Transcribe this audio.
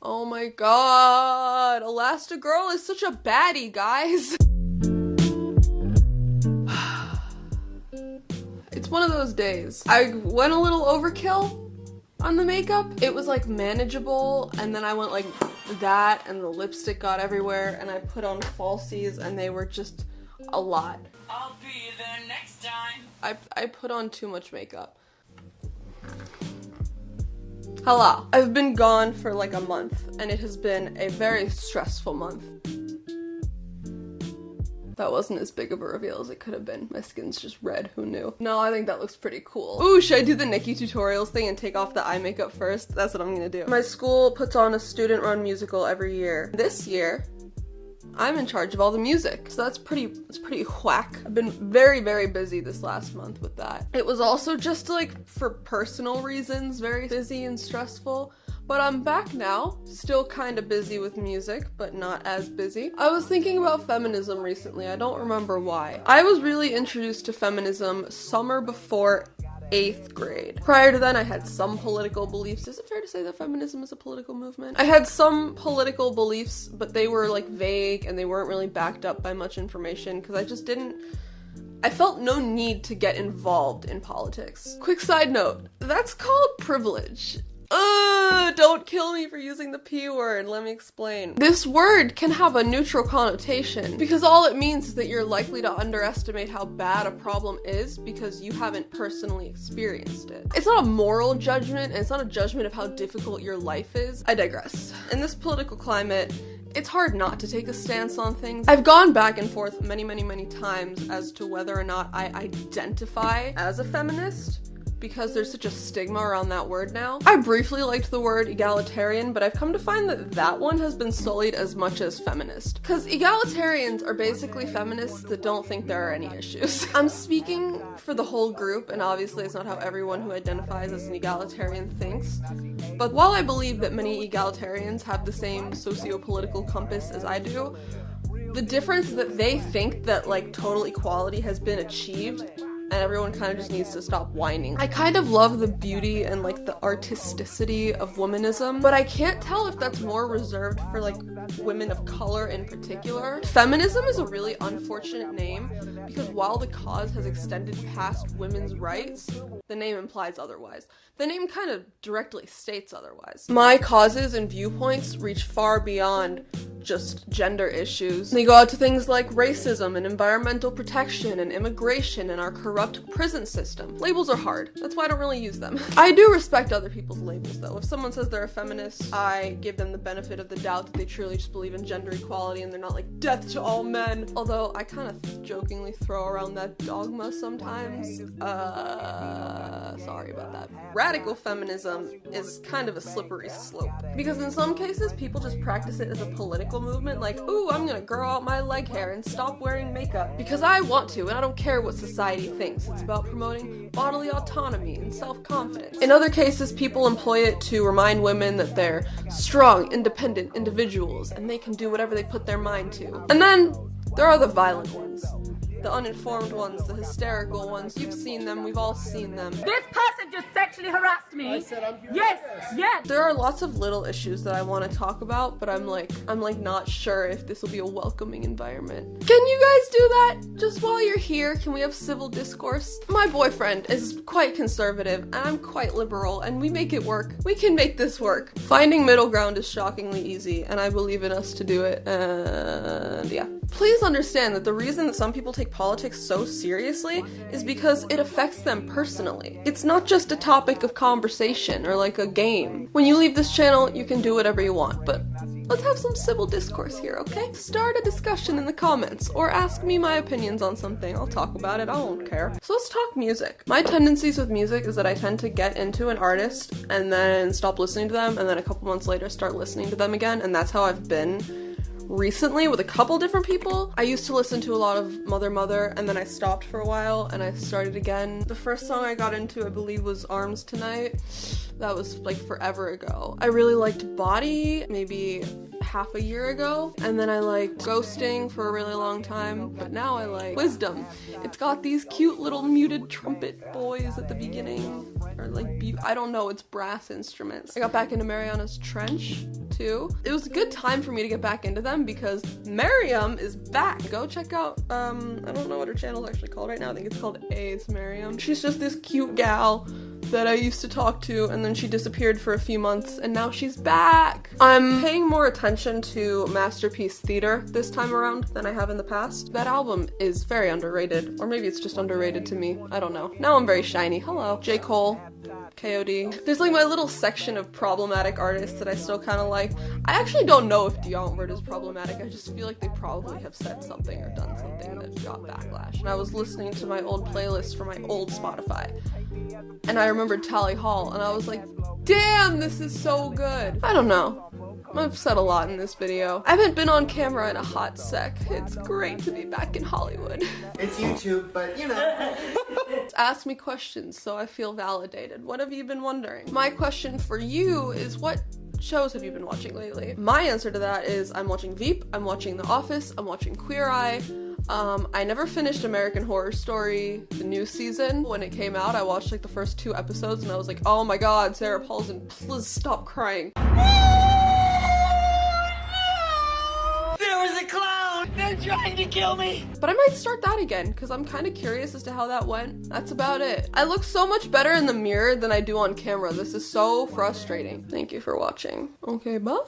Oh my god, elastigirl is such a baddie, guys. It's one of those days. I went a little overkill on the makeup. It was like manageable, and then I went like that, and the lipstick got everywhere, and I put on falsies, and they were just a lot. I'll be there next time. I put on too much makeup. Hello. I've been gone for like a month, and it has been a very stressful month. That wasn't as big of a reveal as it could have been. My skin's just red, who knew? No, I think that looks pretty cool. Ooh, should I do the Nikki tutorials thing and take off the eye makeup first? That's what I'm gonna do. My school puts on a student-run musical every year. This year, I'm in charge of all the music, so that's pretty whack. I've been very, very busy this last month with that. It was also just like for personal reasons, very busy and stressful. But I'm back now, still kind of busy with music, but not as busy. I was thinking about feminism recently, I don't remember why. I was really introduced to feminism summer before 8th grade. Prior to then, I had some political beliefs. Is it fair to say that feminism is a political movement? I had some political beliefs, but they were like vague and they weren't really backed up by much information because I felt no need to get involved in politics. Quick side note, that's called privilege. Don't kill me for using the P word, let me explain. This word can have a neutral connotation because all it means is that you're likely to underestimate how bad a problem is because you haven't personally experienced it. It's not a moral judgment, and it's not a judgment of how difficult your life is. I digress. In this political climate, it's hard not to take a stance on things. I've gone back and forth many, many, many times as to whether or not I identify as a feminist, because there's such a stigma around that word now. I briefly liked the word egalitarian, but I've come to find that that one has been sullied as much as feminist. Because egalitarians are basically feminists that don't think there are any issues. I'm speaking for the whole group, and obviously it's not how everyone who identifies as an egalitarian thinks. But while I believe that many egalitarians have the same socio-political compass as I do, the difference is that they think that like total equality has been achieved, and everyone kind of just needs to stop whining. I kind of love the beauty and like the artisticity of womanism, but I can't tell if that's more reserved for like women of color in particular. Feminism is a really unfortunate name because while the cause has extended past women's rights, the name implies otherwise. The name kind of directly states otherwise. My causes and viewpoints reach far beyond just gender issues. They go out to things like racism and environmental protection and immigration and our corrupt prison system. Labels are hard. That's why I don't really use them. I do respect other people's labels though. If someone says they're a feminist, I give them the benefit of the doubt that they truly just believe in gender equality and they're not like death to all men. Although I kind of jokingly throw around that dogma sometimes. Sorry about that. Radical feminism is kind of a slippery slope because in some cases people just practice it as a political movement, like, ooh, I'm gonna grow out my leg hair and stop wearing makeup because I want to and I don't care what society thinks. It's about promoting bodily autonomy and self-confidence. In other cases, people employ it to remind women that they're strong, independent individuals and they can do whatever they put their mind to. And then there are the violent ones. The uninformed ones, the hysterical ones. You've seen them, we've all seen them. This person just sexually harassed me. I said I'm here. Yes. There are lots of little issues that I want to talk about, but I'm like not sure if this will be a welcoming environment. Can you guys do that? Just while you're here, can we have civil discourse? My boyfriend is quite conservative, and I'm quite liberal, and we make it work. We can make this work. Finding middle ground is shockingly easy, and I believe in us to do it, and yeah. Please understand that the reason that some people take politics so seriously is because it affects them personally. It's not just a topic of conversation or like a game. When you leave this channel, you can do whatever you want, but let's have some civil discourse here, okay? Start a discussion in the comments or ask me my opinions on something. I'll talk about it, I won't care. So let's talk music. My tendencies with music is that I tend to get into an artist and then stop listening to them and then a couple months later start listening to them again, and that's how I've been recently with a couple different people. I used to listen to a lot of Mother, and then I stopped for a while and I started again. The first song I got into, I believe, was Arms Tonight. That was like forever ago. I really liked Body, maybe half a year ago, and then I liked ghosting for a really long time, but now I like wisdom. It's got these cute little muted trumpet boys at the beginning, or like, I don't know, it's brass instruments. I got back into Mariana's Trench too. It was a good time for me to get back into them because Miriam is back. Go check out, I don't know what her channel is actually called right now. I think it's called A's Miriam. She's just this cute gal that I used to talk to, and then she disappeared for a few months, and now she's back. I'm paying more attention to Masterpiece Theater this time around than I have in the past. That album is very underrated, or maybe it's just underrated to me. I don't know. Now I'm very shiny. Hello. J. Cole. KOD. There's like my little section of problematic artists that I still kind of like. I actually don't know if Dionward is problematic. I just feel like they probably have said something or done something that got backlash. And I was listening to my old playlist from my old Spotify, and I remembered Tally Hall, and I was like, damn, this is so good. I don't know. I've said a lot in this video. I haven't been on camera in a hot sec. It's great to be back in Hollywood. It's YouTube, but you know. Ask me questions so I feel validated. What have you been wondering? My question for you is, what shows have you been watching lately? My answer to that is I'm watching Veep, I'm watching The Office, I'm watching Queer Eye. I never finished American Horror Story, the new season. When it came out, I watched like the first 2 episodes and I was like, oh my god, Sarah Paulson, please stop crying. They're trying to kill me! But I might start that again, because I'm kind of curious as to how that went. That's about it. I look so much better in the mirror than I do on camera. This is so frustrating. Thank you for watching. Okay, bye!